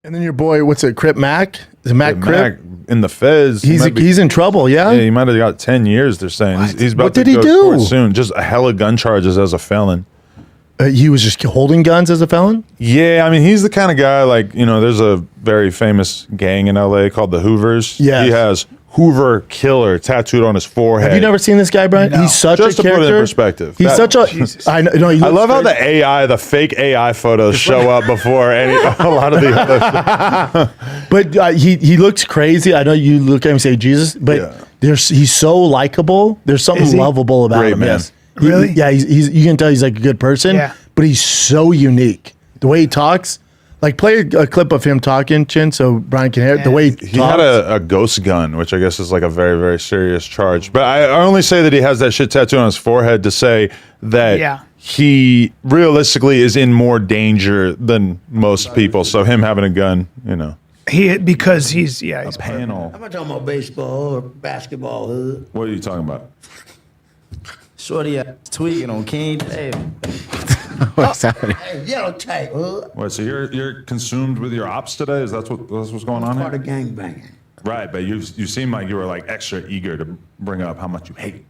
And then your boy, what's it, Crip Mac? Is it Mac Crip? In the feds. He's in trouble, yeah? Yeah, he might have got 10 years, they're saying. He's about What to did he go to do? court soon. Just a hella gun charges as a felon. He was just holding guns as a felon? Yeah, I mean, he's the kind of guy, like, you know, there's a very famous gang in LA called the Hoovers. Yes. He has Hoover Killer tattooed on his forehead. Have you never seen this guy, Brian? No. He's such Just a to put character. it in perspective. He's such a... Jesus. I know. No, I love how the fake AI photos show up before a lot of the other But he looks crazy. I know you look at him and say Jesus, but he's so likable. There's something lovable about Great him. man. Yes. Really? You can tell he's like a good person, Yeah. but he's so unique. The way he talks, like play a clip of him talking, Chin, so Brian can hear it. The way he He talks. had a ghost gun, which I guess is like a very, very serious charge. But I only say that he has that shit tattooed on his forehead to say that he realistically is in more danger than most people. So him having a gun, you know. Because he's Panel. I'm not talking about baseball or basketball. Hood. What are you talking about? Shorty tweaking on King David. What's happening? Hey, yellow tape. Hood. What? So you're consumed with your ops today? Is that's what's going on Part here? of gangbanging. Right, but you seem like you were like extra eager to bring up how much you hate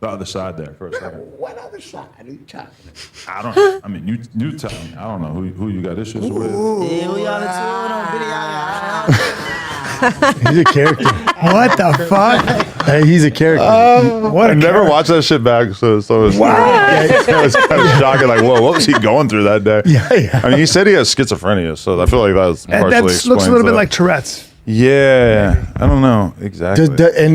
the other side there for a second. What other side are you talking about? I don't. I mean, you tell me. I don't know who you got issues with. Yeah, we on the tour on video. He's a character. what the fuck? Hey, he's a character. What I a never watched that shit back, so it's it was kind of shocking. Like, whoa, what was he going through that day? Yeah. I mean, he said he has schizophrenia, so I feel like that's partially That explains looks a little bit that. like Tourette's. Yeah, I don't know exactly. And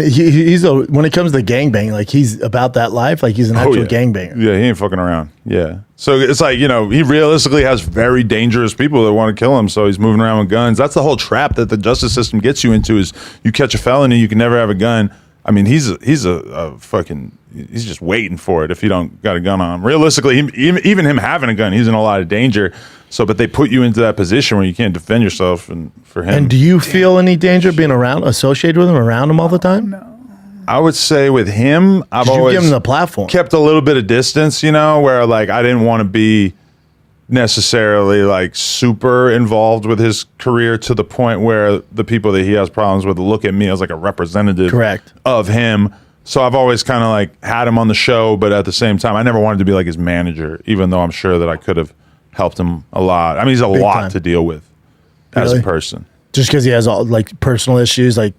when it comes to gangbang, like he's about that life. Like he's an actual gangbanger. Yeah, he ain't fucking around. Yeah. So it's like, you know, he realistically has very dangerous people that want to kill him. So he's moving around with guns. That's the whole trap that the justice system gets you into is you catch a felony, you can never have a gun. I mean, he's a fucking, he's just waiting for it if you don't got a gun on him. Realistically, even him having a gun, he's in a lot of danger. So, but they put you into that position where you can't defend yourself, and for him. And do you feel any danger being associated with him, around him all the time? No. I would say with him, I've You always give him the platform. kept a little bit of distance, you know, where like I didn't want to be necessarily like super involved with his career to the point where the people that he has problems with look at me as like a representative of him. So I've always kind of like had him on the show, but at the same time, I never wanted to be like his manager, even though I'm sure that I could have helped him a lot. I mean, he's a lot to deal with as a person. Just because he has all like personal issues, like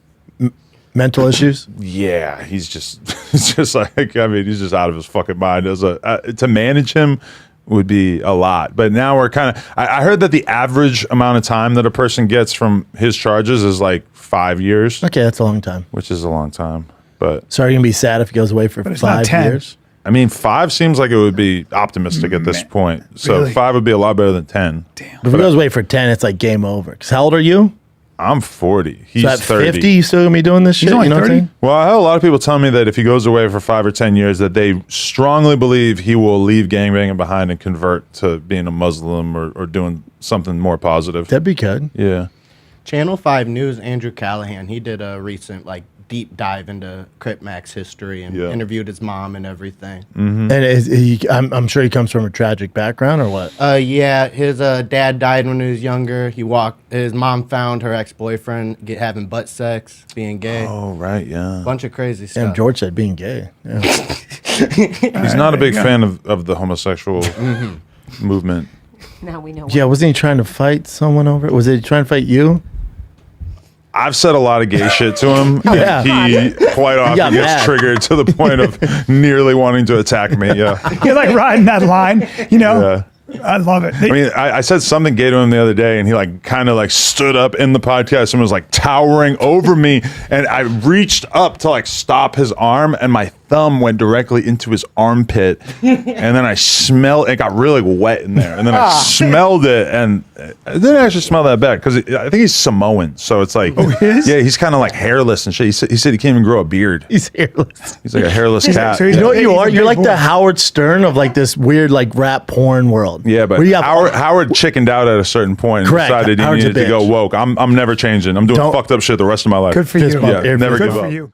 mental issues. Yeah, he's just, it's just like, I mean, he's just out of his fucking mind. As to manage him would be a lot. But now we're kind of, I heard that the average amount of time that a person gets from his charges is like 5 years. Okay, that's a long time. Which is a long time. But so are you gonna be sad if he goes away for 5 years? I mean, 5 seems like it would be optimistic at this point. So Really? 5 would be a lot better than 10. Damn. But if he goes away for 10, it's like game over. Because how old are you? I'm 40. He's so at 30. 50, you still gonna be doing this shit? only You know what I'm 30? saying? Well, I had a lot of people tell me that if he goes away for 5 or 10 years, that they strongly believe he will leave gangbanging behind and convert to being a Muslim or doing something more positive. That'd be good. Yeah. Channel 5 News, Andrew Callahan, he did a recent like deep dive into Crip Mac's history and interviewed his mom and everything. And I'm sure he comes from a tragic background or what? Yeah, his dad died when he was younger. His mom found her ex-boyfriend having butt sex, being gay. Oh, right, yeah. Bunch of crazy Damn, stuff. George said being gay. Yeah. He's not a big fan of the homosexual movement. Now we know. Yeah, wasn't he trying to fight someone over it? Was he trying to fight you? I've said a lot of gay shit to him. Yeah. He quite often got gets mad. triggered to the point of nearly wanting to attack me. Yeah. You're like riding that line, you know? Yeah. I love it. I mean, I said something gay to him the other day, and he like kind of like stood up in the podcast and was like towering over me, and I reached up to like stop his arm, and my thumb went directly into his armpit, and then I smelled it. Got really wet in there, and then I smelled it, and it didn't actually smell that bad because I think he's Samoan, so it's like, yeah, he's kind of like hairless and shit. He said he can't even grow a beard. He's hairless. He's like a hairless cat. so he's You know what you He's a are? You're big like boy. the Howard Stern of like this weird like rap porn world. Yeah, but Where you have- Howard chickened out at a certain point and Correct. decided he Howard's a needed to go bitch. woke. I'm never changing. I'm doing Don't- fucked up shit the rest of my life. Good for Fist you. bump. Yeah, never Good give for up. you.